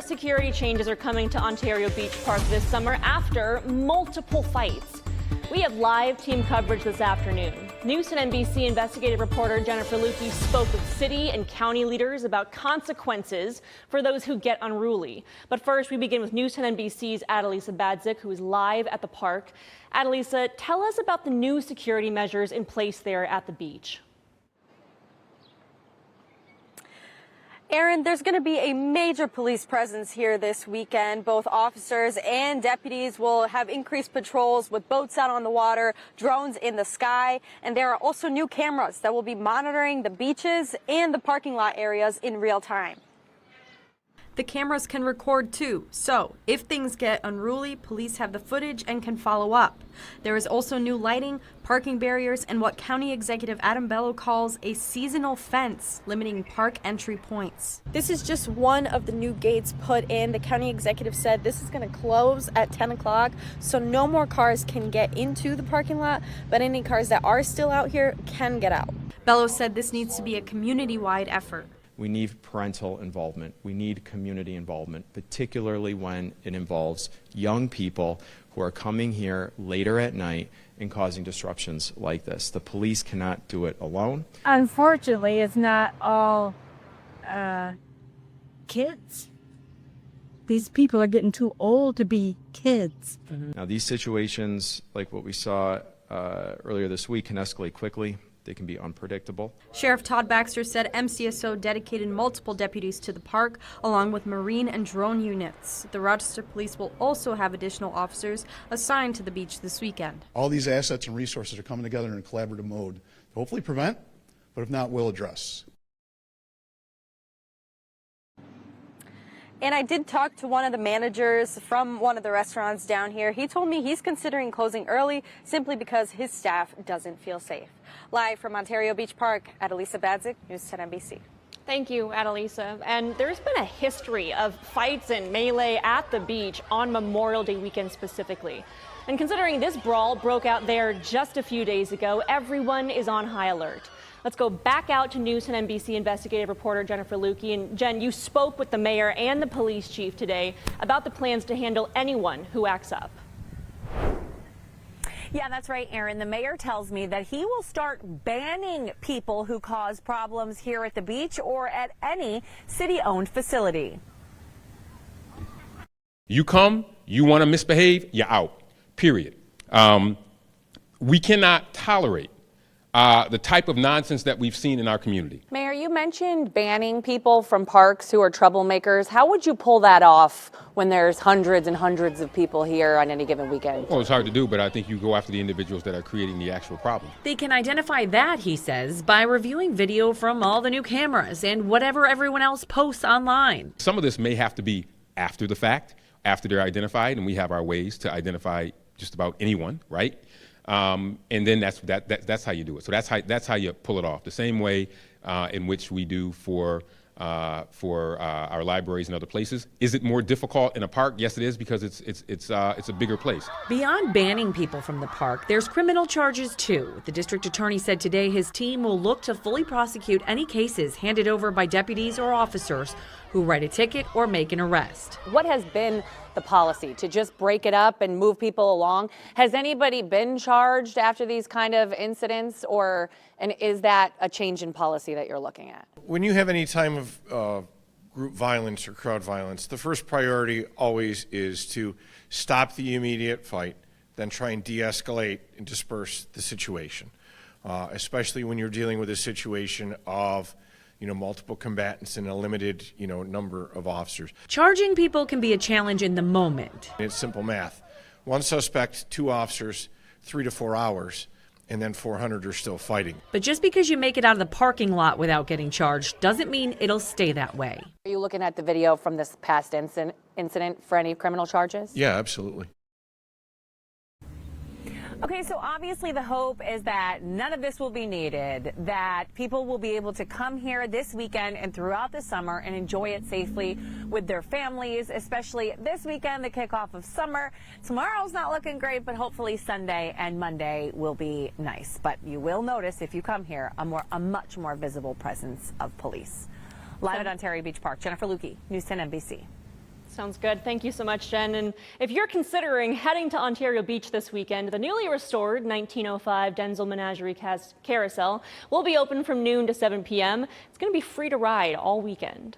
security changes are coming to Ontario Beach Park this summer after multiple fights. We have live team coverage this afternoon. News 10 NBC investigative reporter Jennifer Lukey spoke with city and county leaders about consequences for those who get unruly. But first, we begin with News 10 NBC's Adalisa Badzik, who is live at the park. Adalisa, tell us about the new security measures in place there at the beach. Aaron, there's going to be a major police presence here this weekend. Both officers and deputies will have increased patrols with boats out on the water, drones in the sky, and there are also new cameras that will be monitoring the beaches and the parking lot areas in real time. The cameras can record too, so if things get unruly, police have the footage and can follow up. There is also new lighting, parking barriers, and what County Executive Adam Bello calls a seasonal fence limiting park entry points. This is just one of the new gates put in. The county executive said this is going to close at 10 o'clock, so no more cars can get into the parking lot, but any cars that are still out here can get out. Bello said this needs to be a community-wide effort. We need parental involvement. We need community involvement, particularly when it involves young people who are coming here later at night and causing disruptions like this. The police cannot do it alone. Unfortunately, it's not all kids. These people are getting too old to be kids. Now, these situations, like what we saw earlier this week, can escalate quickly. They can be unpredictable. Sheriff Todd Baxter said MCSO dedicated multiple deputies to the park, along with Marine and drone units. The Rochester Police will also have additional officers assigned to the beach this weekend. All these assets and resources are coming together in a collaborative mode to hopefully prevent, but if not, will address. And I did talk to one of the managers from one of the restaurants down here. He told me he's considering closing early simply because his staff doesn't feel safe. Live from Ontario Beach Park, Adalisa Badzik, News 10 NBC. Thank you, Adalisa. And there's been a history of fights and melee at the beach on Memorial Day weekend specifically. And considering this brawl broke out there just a few days ago, everyone is on high alert. Let's go back out to News 10 NBC investigative reporter Jennifer Lukey. And Jen, you spoke with the mayor and the police chief today about the plans to handle anyone who acts up. Yeah, that's right, Aaron. The mayor tells me that he will start banning people who cause problems here at the beach or at any city-owned facility. You come, you want to misbehave, you're out, period. We cannot tolerate the type of nonsense that we've seen in our community. Mayor, you mentioned banning people from parks who are troublemakers. How would you pull that off when there's hundreds and hundreds of people here on any given weekend? Well, it's hard to do, but I think you go after the individuals that are creating the actual problem. They can identify that, he says, by reviewing video from all the new cameras and whatever everyone else posts online. Some of this may have to be after the fact, after they're identified, and we have our ways to identify just about anyone, right? And then that's how you do it. So that's how you pull it off. The same way in which we do for our libraries and other places. Is it more difficult in a park? Yes, it is, because it's a bigger place. Beyond banning people from the park, there's criminal charges too. The district attorney said today his team will look to fully prosecute any cases handed over by deputies or officers who write a ticket or make an arrest. What has been the policy to just break it up and move people along? Has anybody been charged after these kind of incidents, and is that a change in policy that you're looking at? When you have any time of group violence or crowd violence, the first priority always is to stop the immediate fight, then try and de-escalate and disperse the situation, especially when you're dealing with a situation of multiple combatants and a limited, number of officers. Charging people can be a challenge in the moment. It's simple math. One suspect, 2 officers, 3 to 4 hours, and then 400 are still fighting. But just because you make it out of the parking lot without getting charged doesn't mean it'll stay that way. Are you looking at the video from this past incident for any criminal charges? Yeah, absolutely. Okay, so obviously the hope is that none of this will be needed, that people will be able to come here this weekend and throughout the summer and enjoy it safely with their families, especially this weekend, the kickoff of summer. Tomorrow's not looking great, but hopefully Sunday and Monday will be nice. But you will notice if you come here a much more visible presence of police. Live at Ontario Beach Park, Jennifer Lukey, News 10 NBC. Sounds good. Thank you so much, Jen. And if you're considering heading to Ontario Beach this weekend, the newly restored 1905 Denzel Menagerie Carousel will be open from noon to 7 p.m. It's going to be free to ride all weekend.